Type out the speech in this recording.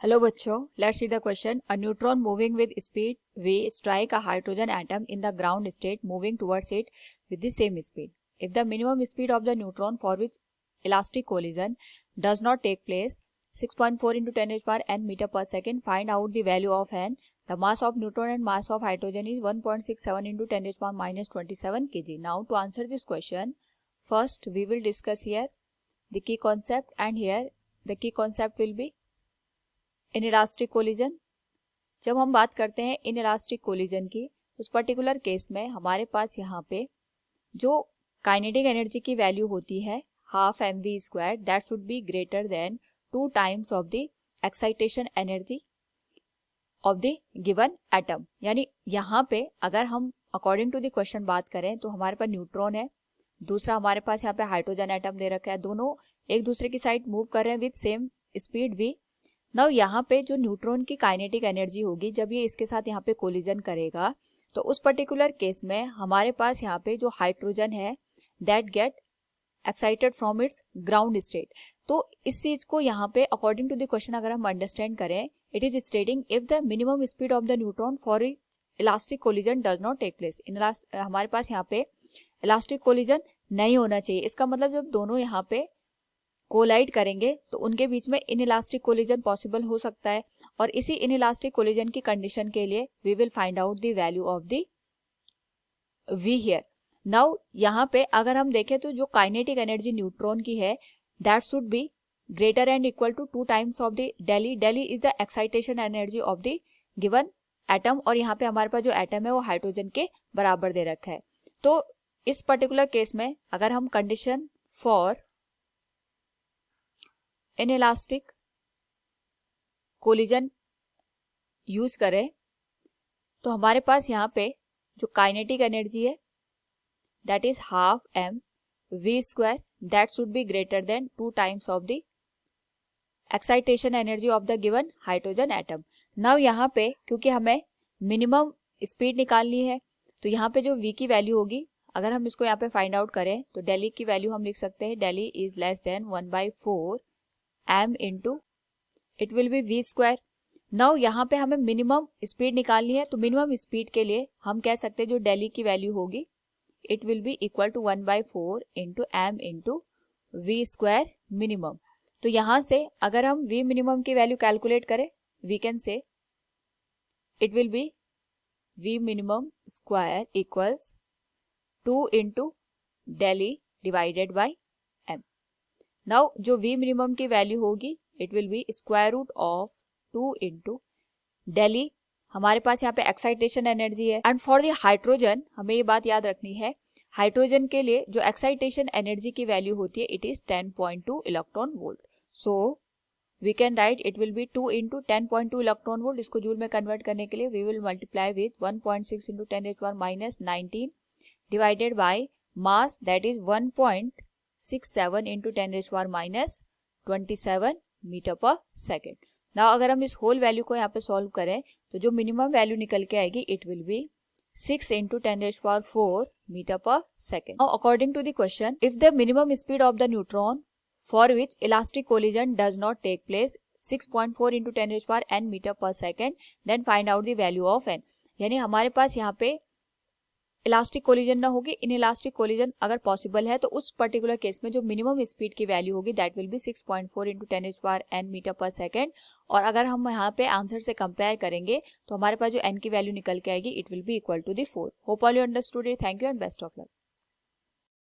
Hello बच्चों, let's read the question. A neutron moving with speed v strike a hydrogen atom in the ground state moving towards it with the same speed. If the minimum speed of the neutron for which elastic collision does not take place 6.4 into 10 raised power n meter per second, find out the value of n. The mass of neutron and mass of hydrogen is 1.67 into 10 raised power minus 27 kg. Now to answer this question, first we will discuss here the key concept, and here the key concept will be inelastic collision. जब हम बात करते हैं inelastic collision की, उस particular case में हमारे पास यहाँ पे जो काइनेटिक एनर्जी की वैल्यू होती है half mv², that should be greater than 2 times of the excitation energy of the given atom. यानी यहाँ पे अगर हम अकॉर्डिंग टू द क्वेश्चन बात करें तो हमारे पास न्यूट्रॉन है, दूसरा हमारे पास यहाँ पे हाइड्रोजन एटम दे रखा है, दोनों एक दूसरे की साइड मूव कर रहे हैं with same speed v. Now यहाँ पे जो न्यूट्रॉन की काइनेटिक एनर्जी होगी जब ये इसके साथ यहाँ पे कोलिजन करेगा, तो उस पर्टिकुलर केस में हमारे पास यहाँ पे जो हाइड्रोजन है that get excited from its ground state. तो इस चीज को यहाँ पे अकॉर्डिंग टू द क्वेश्चन अगर हम अंडरस्टैंड करें, it is stating if the minimum speed of the neutron for elastic collision does not take place. हमारे पास यहाँ पे इलास्टिक कोलिजन नहीं होना चाहिए. इसका मतलब जब दोनों यहाँ पे कोलाइड करेंगे तो उनके बीच में इनइलास्टिक कोलिजन पॉसिबल हो सकता है, और इसी इनइलास्टिक कोलिजन की कंडीशन के लिए we will find out the value of the v here. Now यहाँ पे अगर हम देखें तो जो काइनेटिक एनर्जी न्यूट्रॉन की है that should be greater and equal to 2 times of the daily. Daily is the excitation energy of the given atom, और यहाँ पे हमारे पास जो एटम है वो हाइड्रोजन के बराबर दे रखा है. तो इस पर्टिकुलर केस में अगर हम condition for inelastic collision use करें तो हमारे पास यहाँ पे जो काइनेटिक एनर्जी है that is half mv², that should be greater than 2 times of the excitation energy of the given hydrogen atom. Now यहाँ पे क्योंकि हमें मिनिमम स्पीड निकालनी है तो यहाँ पे जो v की वैल्यू होगी, अगर हम इसको यहाँ पे फाइंड आउट करें तो डेली की वैल्यू हम लिख सकते हैं daily is less than 1/4 m into it will B v². Now यहाँ पे हमें मिनिमम स्पीड निकालनी है, तो मिनिमम स्पीड के लिए हम कह सकते हैं जो डेली की वैल्यू होगी it will be equal to 1/4 into m into v² minimum. तो यहाँ से अगर हम v मिनिमम की वैल्यू कैलकुलेट करें we can say it will be v minimum square equals 2 into डेली डिवाइडेड बाई m. नाउ जो v मिनिमम की वैल्यू होगी it will be square root of 2 into डेली. हमारे पास यहाँ पे एक्साइटेशन एनर्जी है, एंड फॉर द हाइड्रोजन हमें ये बात याद रखनी है, हाइड्रोजन के लिए जो एक्साइटेशन एनर्जी की वैल्यू होती है it is 10.2 electron volt. So we can write it will be 2 into 10.2 electron volt. इसको जूल में कन्वर्ट करने के लिए we will multiply with 1.6 into 10⁻⁻19 divided by mass that is 1.67 into 10⁻⁻27 metre per second. Now अगर हम इस whole value को यहाँ पे सॉल्व करें तो जो मिनिमम वैल्यू निकल के आएगी it will be 6 into 10⁻⁴ metre per second. Now according to the question, if the minimum speed of the neutron for which elastic collision does not take place 6.4 into 10⁻n metre per second, then find out the value of n. यानी हमारे पास यहाँ पे elastic collision ना होगी, inelastic collision अगर possible है तो उस पर्टिकुलर केस में जो मिनिमम स्पीड की वैल्यू होगी that will be 6.4 into 10⁻n metre per second. और अगर हम यहाँ पे आंसर से कंपेयर करेंगे तो हमारे पास जो n की वैल्यू निकल के आएगी it will be equal to the 4. Hope all you understood it. Thank you and best of luck.